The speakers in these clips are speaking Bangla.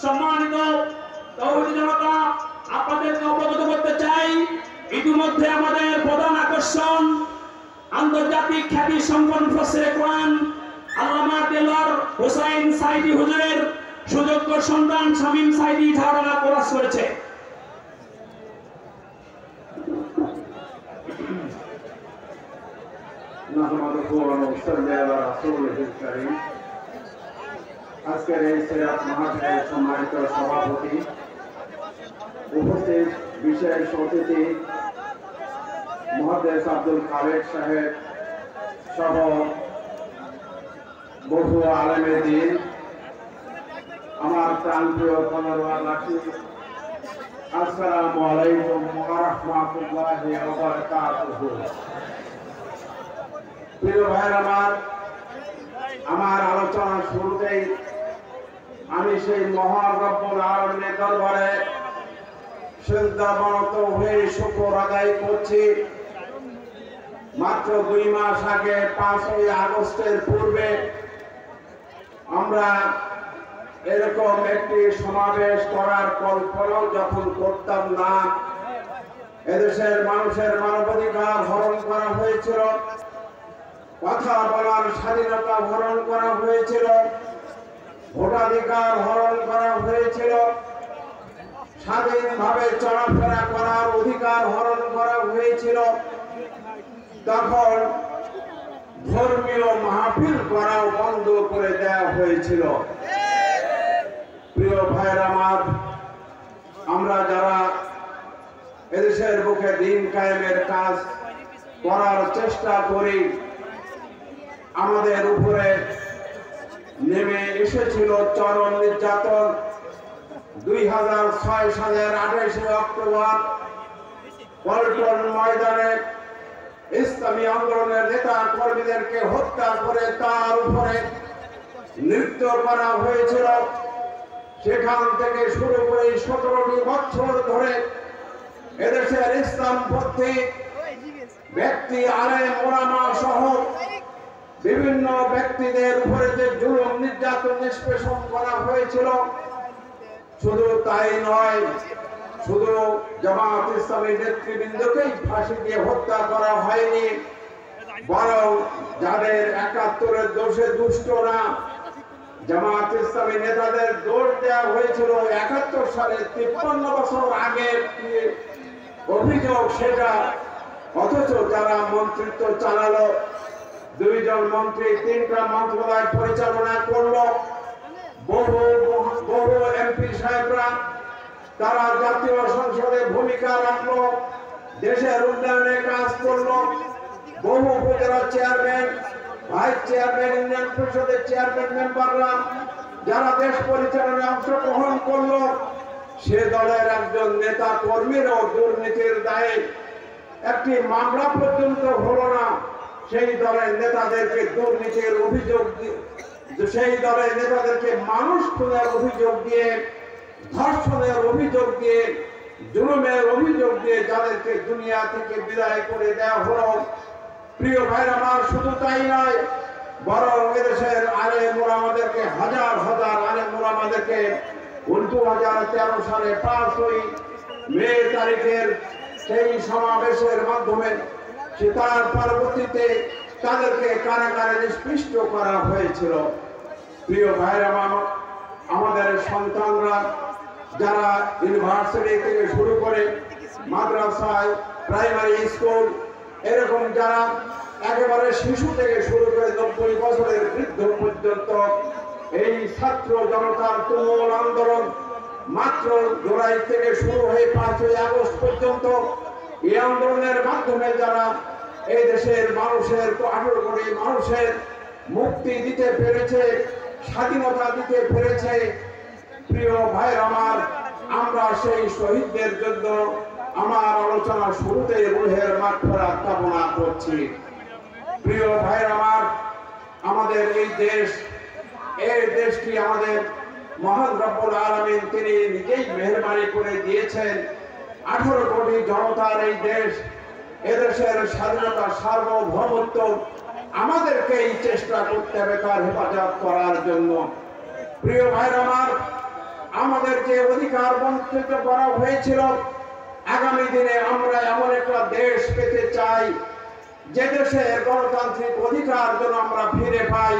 সম্মানিত তৌহিদি জনতা, আপনাদেরকে অবগত করতে চাই, ইতিমধ্যে আমাদের প্রধান আকর্ষণ আন্তর্জাতিক খ্যাতি সম্পন্ন মুফাসসিরে কোরআন আল্লামা দেলোয়ার হোসাইন সাইদি হুজুরের সুযোগ্য সন্তান শামীম সাইদি ধারণা প্রকাশ করেছে। আজকের এই সিরাত মাহফিলের সম্মানিত সভাপতি, উপস্থিত বিশেষ অতিথি মুহাদ্দিস আব্দুল খালেক সাহেব সহ বহু আলেমে দ্বীন, আমার প্রাণপ্রিয় কমরওয়ালাসী, আসসালামু আলাইকুম ওয়া রাহমাতুল্লাহি ওয়া বারাকাতুহু। প্রিয় ভাইরা আমার আলোচনা শুরুতেই আমি সেই মহান রব্বুল আলামিনের দরবারে সিজদাবনত হয়ে শুকর আদায় করছি। মাত্র 2 মাস আগে 5ই আগস্টের পূর্বে আমরা এরকম একটি সমাবেশ করার কল্পনাও যখন করতাম না, এদেশের মানুষের মানবাধিকার হরণ করা হয়েছিল, কথা বলার স্বাধীনতা হরণ করা হয়েছিল, ভোটাধিকার হরণ করা হয়েছিল, স্বাধীনভাবে চলাফেরা করার অধিকার হরণ করা হয়েছিল, তখন ধর্মীয় মাহফিল করাও বন্ধ করে দেওয়া হয়েছিল। প্রিয় ভাইয়ের আমার, আমরা যারা এদেশের বুকে দিন কায়েমের কাজ করার চেষ্টা করি, আমাদের উপরে নেমে এসেছিল চরম নির্যাতন। 2006 সালের 28 অক্টোবর পল্টন ময়দানে ইসলামী আন্দোলনের নেতা কর্মীদেরকে হত্যা করে তার উপরে নৃত্য করা হয়েছিল। সেখান থেকে শুরু করে 17টি বছর ধরে এদেশের ইসলামপন্থী ব্যক্তি, আলেম ওলামা সহ বিভিন্ন ব্যক্তিদের উপরে যে জুলুম নির্যাতন নিষ্পেষণ করা হয়েছিল, শুধু তাই নয়, শুধু জামাত ইসলামী নেতৃবৃন্দকেই ফাঁসি দিয়ে হত্যা করা হয়নি, বরং যাদের 71-এর দোষে দুষ্ট না, জামাত ইসলামী নেতাদের দোষ দেওয়া হয়েছিল 71 সালে 53 বছর আগের অভিযোগ সেটা, অথচ যারা মন্ত্রিত্ব চালালো, 2 জন মন্ত্রী 3টা মন্ত্রণালয় পরিচালনা করলো, বহু এমপি সাহেবরা তারা জাতীয় সংসদে ভূমিকা রাখলো, দেশের উন্নয়নে কাজ করলো, বহু উপজেলা চেয়ারম্যান, ভাইস চেয়ারম্যান, ইউনিয়ন পরিষদের চেয়ারম্যান মেম্বাররা যারা দেশ পরিচালনায় অংশগ্রহণ করলো, সে দলের একজন নেতা কর্মীরও দুর্নীতির দায়ে একটি মামলা পর্যন্ত হলো না। সেই দলের নেতাদেরকে দুর্নীতির অভিযোগ দিয়ে, সেই দলের নেতাদেরকে মানুষ খুনের অভিযোগ দিয়ে, ধর্ষণের অভিযোগ দিয়ে, জুলুমের অভিযোগ দিয়ে যাদেরকে দুনিয়া থেকে বিদায় করে দেওয়া হলো। প্রিয় ভাইরা আমার, শুধু তাই নয়, বরং এদেশের আলেম ওলামাদেরকে হাজার হাজার আলেম ওলামাদেরকে 2013 সালে 5ই মে তারিখের সেই সমাবেশের মাধ্যমে তার পরবর্তীতে তাদেরকে কারাগারে নিষ্পৃষ্ট করা হয়েছিল। প্রিয় ভাইরা, আমাদের সন্তানরা যারা ইউনিভার্সিটি থেকে শুরু করে মাদ্রাসায়, প্রাইমারি স্কুল, এরকম যারা একেবারে শিশু থেকে শুরু করে 90 বছরের বৃদ্ধ পর্যন্ত এই ছাত্র জনতার তুমুল আন্দোলন মাত্র জুলাই থেকে শুরু হয়ে 5ই আগস্ট পর্যন্ত, এই আন্দোলনের মাধ্যমে যারা এই দেশের মানুষের 18 কোটি মানুষের মুক্তি দিতে পেরেছে, স্বাধীনতা দিতে পেরেছে, প্রিয় ভাইরা আমার, আমরা সেই শহীদদের জন্য আমার আলোচনা শুরুতে রুহের মাগফিরাত কামনা করছি। প্রিয় ভাইরা আমার, আমাদের এই দেশটি আমাদের মহান রব্বুল আলামিন তিনি নিজেই মেহেরবানি করে দিয়েছেন। 18 কোটি জনতার এই দেশ, এদেশের স্বাধীনতা, সার্বভৌমত্ব আমাদেরকেই চেষ্টা করতে হবে তার হেফাজত করার জন্য। প্রিয় ভাইরা আমার, আমাদের যে অধিকার বঞ্চিত করা হয়েছিল, আগামী দিনে আমরা এমন একটা দেশ পেতে চাই যে দেশে গণতান্ত্রিক অধিকার যেন আমরা ফিরে পাই,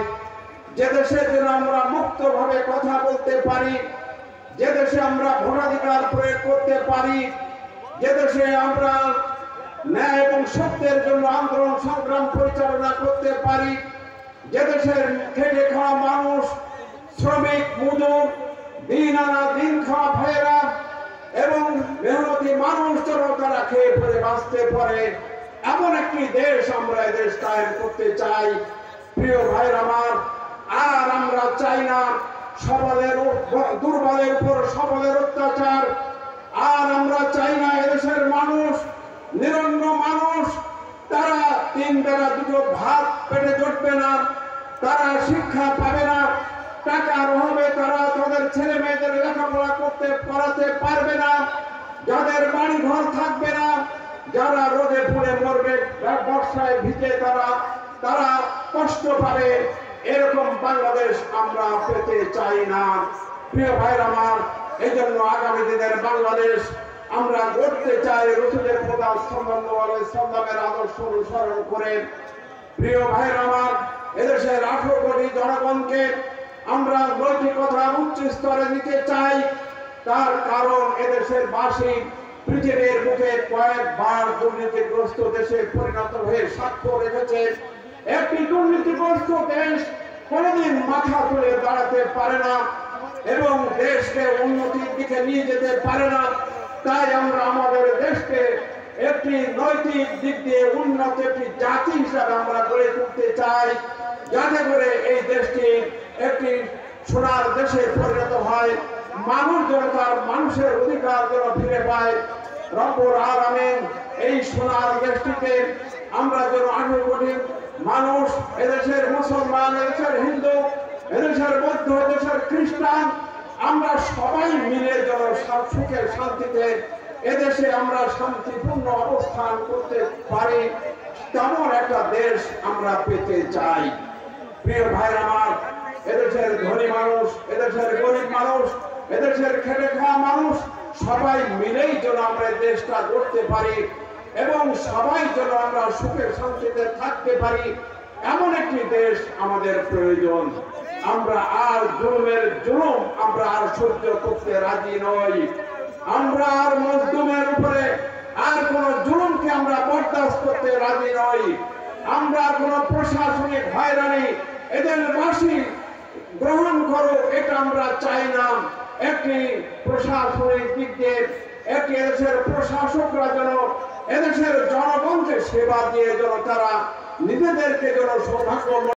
যে দেশে যেন আমরা মুক্তভাবে কথা বলতে পারি, যে দেশে আমরা ভোটাধিকার প্রয়োগ করতে পারি, যে দেশে আমরা ন্যায় এবং সত্যের জন্য আন্দোলন সংগ্রাম পরিচালনা করতে পারি, যে দেশের খেটে খাওয়া মানুষ, শ্রমিক, মজুর, দিন আনা দিন খাওয়া ভাইয়েরা এবং মেহনতি মানুষ যেন তারা খেয়ে পরে বাঁচতে পারে, এমন একটি দেশ আমরা এই দেশ কায়েম করতে চাই। প্রিয় ভাইরা আমার, আর আমরা চাই না দুর্বলের উপর সবলের অত্যাচার, আর আমরা চাই না এদেশের মানুষ, নিরন্ন মানুষ, তারা 3 বেলা 2 ভাত পেটে জুটবে না, তারা শিক্ষা পাবে না, টাকার অভাবে তারা তাদের ছেলে মেয়েদের লেখাপড়া করাতে পারবে না, যাদের বাড়ি ঘর থাকবে না, যারা রোদে পুড়ে মরবে, বর্ষায় ভিজে তারা কষ্ট পাবে, এরকম বাংলাদেশ আমরা পেতে চাই না। প্রিয় ভাইরা আমার, এই জন্য আগামী দিনের বাংলাদেশ আমরা গড়তে চাই রাসূলের খোদা সাল্লাল্লাহু আলাইহি সাল্লামের আদর্শ অনুসরণ করে। প্রিয় ভাইরা আমার, এদেশের 18 কোটি জনগণকে আমরা নৈতিকতার উচ্চ স্তরে নিতে চাই। তার কারণ এদেশের বাসী পৃথিবীর বুকে কয়েকবার দুর্নীতিগ্রস্ত দেশে পরিণত হয়ে সাক্ষ্য রেখেছে। একটি দুর্নীতিগ্রস্ত দেশ কোনোদিন মাথা তুলে দাঁড়াতে পারে না এবং দেশকে উন্নতির দিকে নিয়ে যেতে পারে না। তাই আমরা আমাদের দেশকে একটি নৈতিক দিক দিয়ে উন্নত একটি জাতি হিসাবে আমরা গড়ে তুলতে চাই, যাতে করে এই দেশটি একটি সোনার দেশে পরিণত হয়, মানুষ যেন তার মানুষের অধিকার যেন ফিরে পায়। রব্বুল আলামিন এই সোনার দেশটিতে আমরা যেন 18 কোটি মানুষ, এদেশের মুসলমান, এদেশের হিন্দু, এদেশের বৌদ্ধ, এদেশের খ্রিস্টান, আমরা সবাই মিলে যেন সুখে শান্তিতে এদেশে আমরা শান্তিপূর্ণ অবস্থান করতে পারি, তেমন একটা দেশ আমরা পেতে চাই। প্রিয় ভাই আমার, এদেশের ধনী মানুষ, এদেশের গরিব মানুষ, এদেশের খেটে খাওয়া মানুষ সবাই মিলেই যেন আমরা দেশটা গড়তে পারি এবং সবাই যেন আমরা সুখে শান্তিতে থাকতে পারি, এমন একটি দেশ আমাদের প্রয়োজন। আমরা আর জুলুম আমরা আর সহ্য করতে রাজি নই। আমরা আর মজলুমের উপরে আর কোন জুলুমকে আমরা বরদাস্ত করতে রাজি নই। আমরা কোন প্রশাসনিক হয়রানি এদের বাসী গ্রহণ করো, এটা আমরা চাই না। একটি প্রশাসনিক দিক দিয়ে একটি এদেশের প্রশাসকরা যেন এদেশের জনগণকে সেবা দিয়ে যেন তারা নিজেদেরকে যেন সৌভাগ্য